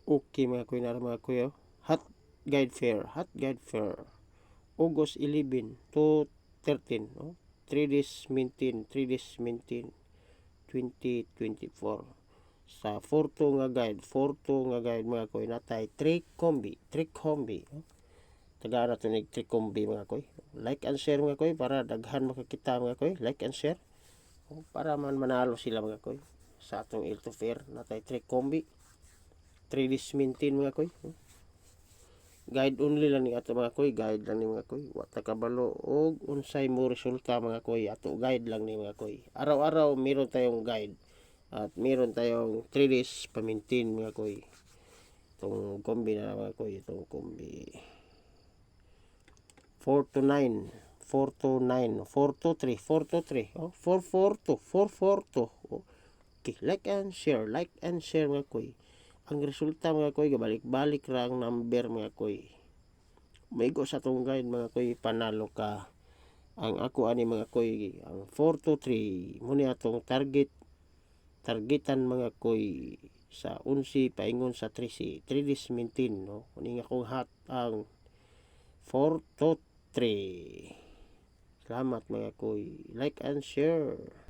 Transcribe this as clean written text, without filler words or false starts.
Okay mga kuy, nara mga kuy, Hot Guide Fair, August 11 to 13, 3 days maintain, 2024. Sa Forto nga guide mga kuy, natay trick combi. Tagaan na ito trick combi mga kuy. Like and share mga kuy, para daghan makakita mga kuy, like and share. Para man manalo sila mga kuy. Sa atong Ilto Fair, natay trick combi. 3 days maintain mga kuy. Guide only lang ni ato mga kuy, guide lang ni mga kuy. Wata kabalo og unsay mo resulta mga kuy, ato guide lang ni mga kuy. Araw-araw meron tayong guide at meron tayong 3 days pa-maintain mga kuy. Itong kombi na mga kuy, itong kombi 4 to 9, 4 to 9, 4 to 3, 4 to 3, 442, 442. Okay, like and share mga kuy. Ang resulta mga kuy, balik-balik ra ang number mga kuy. Maigo sa tong guide mga kuy, panalo ka. Ang ako ani mga kuy, ang 4 to 3 muna atong targetan mga kuy sa 11 paingon sa 13, 3 days maintain, no? Kuning akong hot ang 4 to 3. Salamat mga kuy, like and share.